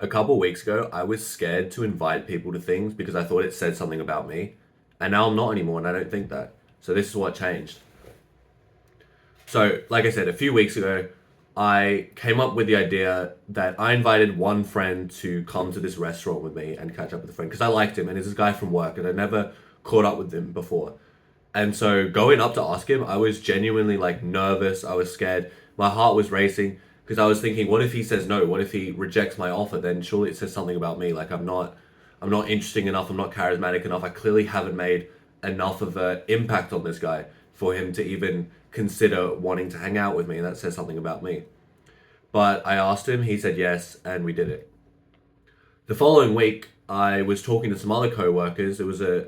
a couple weeks ago, I was scared to invite people to things because I thought it said something about me. And now I'm not anymore, and I don't think that. So this is what changed. So, like I said, a few weeks ago, I came up with the idea that I invited one friend to come to this restaurant with me and catch up with a friend because I liked him and he's this guy from work and I never caught up with him before. And so going up to ask him, I was genuinely like nervous. I was scared. My heart was racing because I was thinking, what if he says no? What if he rejects my offer? Then surely it says something about me. Like I'm not interesting enough. I'm not charismatic enough. I clearly haven't made enough of an impact on this guy for him to even consider wanting to hang out with me. That says something about me. But I asked him, he said yes, and we did it. The following week, I was talking to some other co-workers. It was a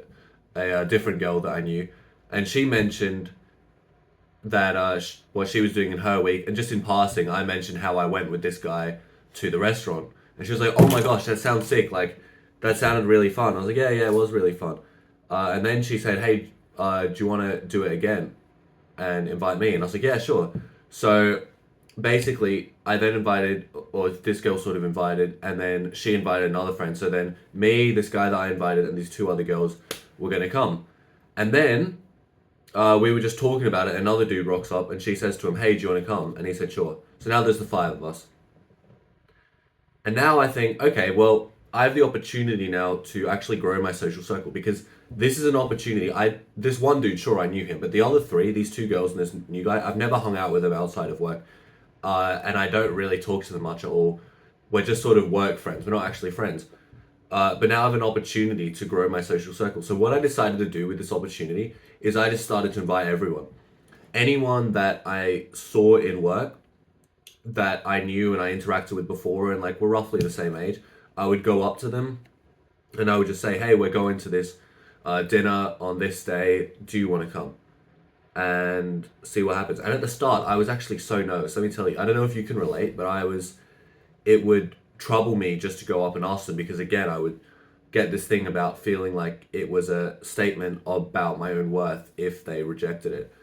different girl that I knew, and she mentioned that what she was doing in her week, and just in passing, I mentioned how I went with this guy to the restaurant, and she was like, "Oh my gosh, that sounds sick! Like, that sounded really fun." I was like, "Yeah, yeah, it was really fun." And then she said, "Hey, do you want to do it again and invite me?" And I was like, "Yeah, sure." So basically, I then invited, or this girl sort of invited, and then she invited another friend. So then me, this guy that I invited, and these two other girls were gonna come, and then we were just talking about it. Another dude rocks up, and she says to him, "Hey, do you want to come?" And he said, "Sure." So now there's the five of us, and now I think, okay, well, I have the opportunity now to actually grow my social circle because this is an opportunity. This one dude, sure, I knew him, but the other three, these two girls and this new guy, I've never hung out with them outside of work, and I don't really talk to them much at all. We're just sort of work friends. We're not actually friends. But now I have an opportunity to grow my social circle. So what I decided to do with this opportunity is I just started to invite everyone, anyone that I saw in work that I knew and I interacted with before and like we're roughly the same age. I would go up to them and I would just say, "Hey, we're going to this dinner on this day. Do you want to come?" And see what happens. And at the start, I was actually so nervous. Let me tell you, I don't know if you can relate, but it would trouble me just to go up and ask them because, again, I would get this thing about feeling like it was a statement about my own worth if they rejected it.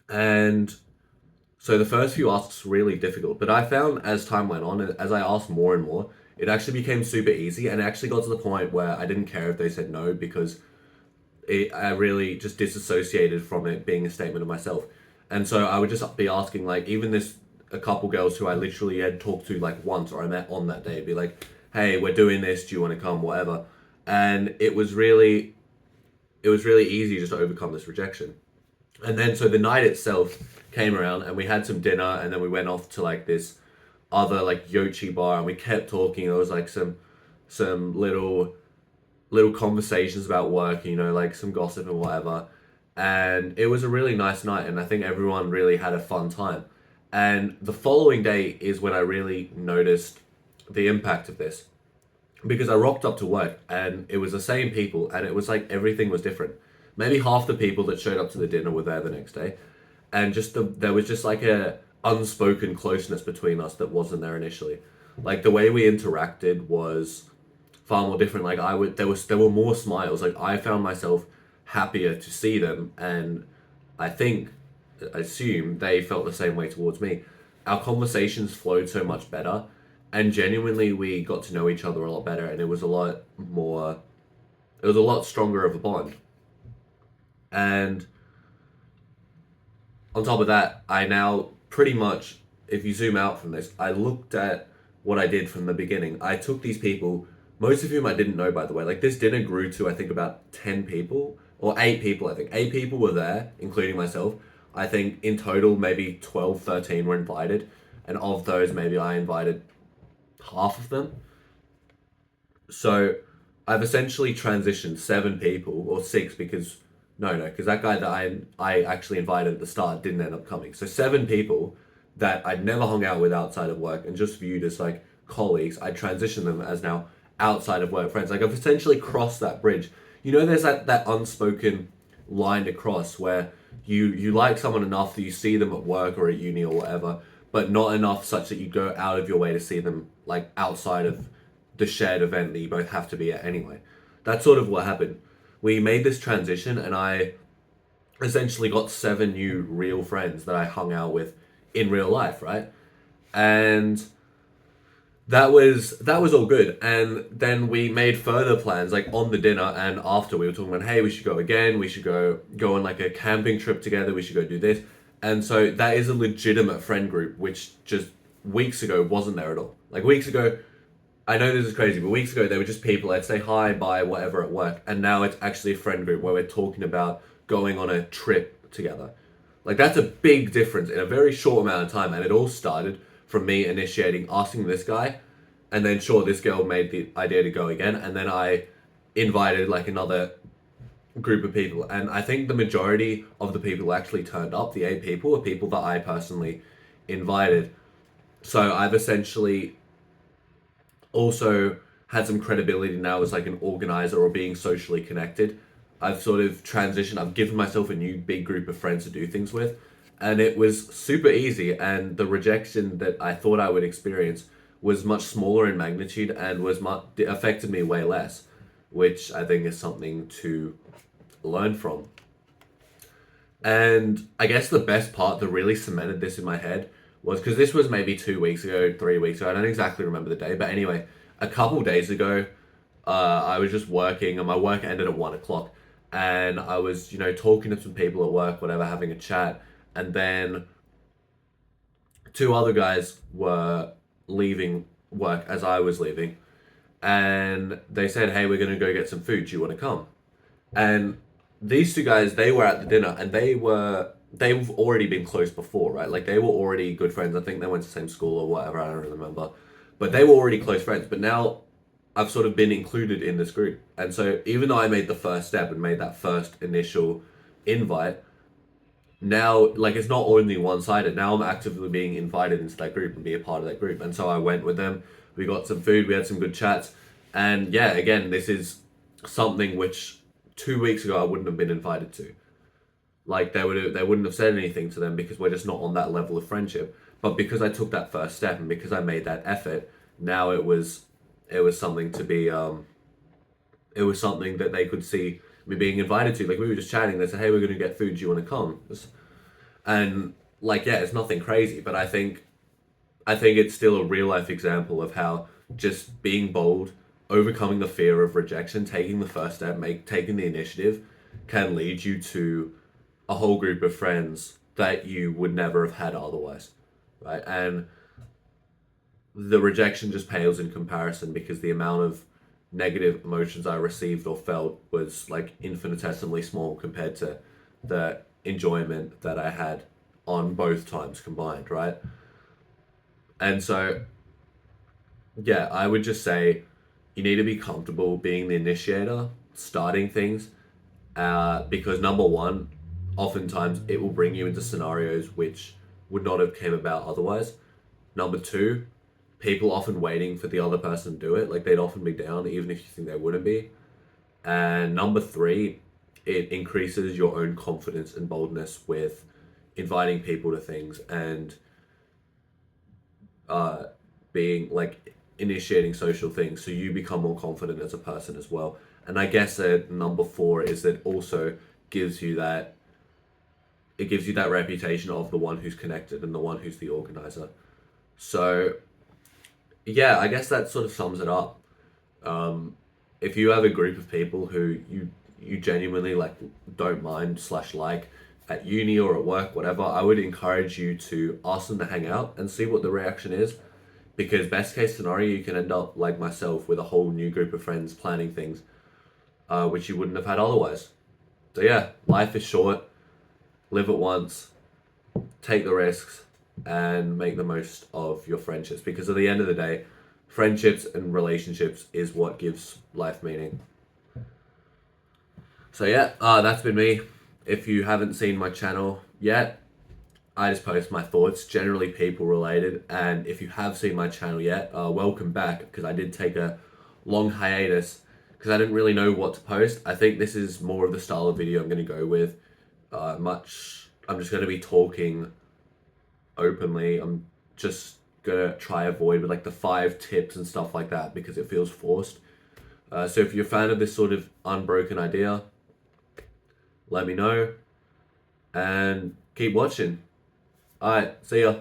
And so the first few asks were really difficult, but I found as time went on, as I asked more and more, it actually became super easy and it actually got to the point where I didn't care if they said no because I really just disassociated from it being a statement of myself. And so I would just be asking, like, even this, a couple girls who I literally had talked to like once or I met on that day, be like, "Hey, we're doing this. Do you want to come? Whatever." And it was really easy just to overcome this rejection. And then so the night itself came around and we had some dinner and then we went off to like this other like Yochi bar and we kept talking. There was like some little conversations about work, like some gossip and whatever. And it was a really nice night, and I think everyone really had a fun time. And the following day is when I really noticed the impact of this because I rocked up to work and it was the same people, and it was like everything was different. Maybe half the people that showed up to the dinner were there the next day, and there was just like a unspoken closeness between us that wasn't there initially. Like the way we interacted was far more different. Like there were more smiles. Like I found myself happier to see them, and I think, I assume they felt the same way towards me. Our conversations flowed so much better, and genuinely we got to know each other a lot better, and it was a lot more. It was a lot stronger of a bond, and on top of that, I now pretty much, if you zoom out from this, I looked at what I did from the beginning. I took these people, most of whom I didn't know, by the way. Like this dinner grew to, I think, about 10 people, or 8 people, I think. 8 people were there, including myself. I think in total, maybe 12, 13 were invited. And of those, maybe I invited half of them. So I've essentially transitioned 7 people, or six, because no, because that guy that I actually invited at the start didn't end up coming. So 7 people that I'd never hung out with outside of work and just viewed as like colleagues, I transitioned them as now outside of work friends. Like I've essentially crossed that bridge. There's that unspoken line to cross where you like someone enough that you see them at work or at uni or whatever, but not enough such that you go out of your way to see them like outside of the shared event that you both have to be at anyway. That's sort of what happened. We made this transition, and I essentially got 7 new real friends that I hung out with in real life, right? And that was all good, and then we made further plans like on the dinner and after. We were talking about, hey, we should go again, we should go on like a camping trip together, we should go do this. And so that is a legitimate friend group, which just weeks ago wasn't there at all. Like weeks ago, I know this is crazy, but weeks ago they were just people I'd say hi, bye, whatever at work, and now it's actually a friend group where we're talking about going on a trip together. Like that's a big difference in a very short amount of time, and it all started from me initiating asking this guy, and then sure, this girl made the idea to go again, and then I invited like another group of people, and I think the majority of the people who actually turned up, the 8 people, are people that I personally invited. So I've essentially also had some credibility now as like an organizer or being socially connected. I've sort of transitioned. I've given myself a new big group of friends to do things with, and it was super easy. And the rejection that I thought I would experience was much smaller in magnitude and was much affected me way less, which I think is something to learn from. And I guess the best part that really cemented this in my head was because this was maybe 2 weeks ago, 3 weeks ago. I don't exactly remember the day, but anyway, a couple days ago, I was just working, and my work ended at 1 o'clock. And I was, talking to some people at work, whatever, having a chat. And then two other guys were leaving work as I was leaving. And they said, hey, we're going to go get some food. Do you want to come? And these two guys, they were at the dinner, and they've already been close before, right? Like they were already good friends. I think they went to the same school or whatever. I don't really remember, but they were already close friends. But now I've sort of been included in this group, and so even though I made the first step and made that first initial invite, now like it's not only one sided. Now I'm actively being invited into that group and be a part of that group, and so I went with them. We got some food. We had some good chats, and yeah, again, this is something which 2 weeks ago I wouldn't have been invited to. Like they wouldn't have said anything to them because we're just not on that level of friendship. But because I took that first step and because I made that effort, now it was something to be it was something that they could see me being invited to. Like we were just chatting, they said, hey, we're gonna get food, do you wanna come? And like yeah, it's nothing crazy, but I think it's still a real life example of how just being bold, overcoming the fear of rejection, taking the first step, taking the initiative can lead you to a whole group of friends that you would never have had otherwise, right? And the rejection just pales in comparison because the amount of negative emotions I received or felt was like infinitesimally small compared to the enjoyment that I had on both times combined, right? And so, yeah, I would just say you need to be comfortable being the initiator, starting things, because number one, oftentimes it will bring you into scenarios which would not have came about otherwise. Number two, people often waiting for the other person to do it, like they'd often be down even if you think they wouldn't be. And number three, it increases your own confidence and boldness with inviting people to things and uh, being like initiating social things, so you become more confident as a person as well. And I guess that number four is that also gives you that it gives you that reputation of the one who's connected and the one who's the organizer. So yeah, I guess that sort of sums it up. Um, if you have a group of people who you genuinely like don't mind slash like at uni or at work, whatever, I would encourage you to ask them to hang out and see what the reaction is. Because best case scenario, you can end up like myself with a whole new group of friends planning things, which you wouldn't have had otherwise. So yeah, life is short. Live it once. Take the risks and make the most of your friendships, because at the end of the day, friendships and relationships is what gives life meaning. So yeah, that's been me. If you haven't seen my channel yet, I just post my thoughts, generally people related. And if you have seen my channel yet, welcome back, because I did take a long hiatus because I didn't really know what to post. I think this is more of the style of video I'm going to go with. I'm just going to be talking openly. I'm just going to try avoid with like the 5 tips and stuff like that because it feels forced. So if you're a fan of this sort of unbroken idea, let me know and keep watching. Alright, see ya.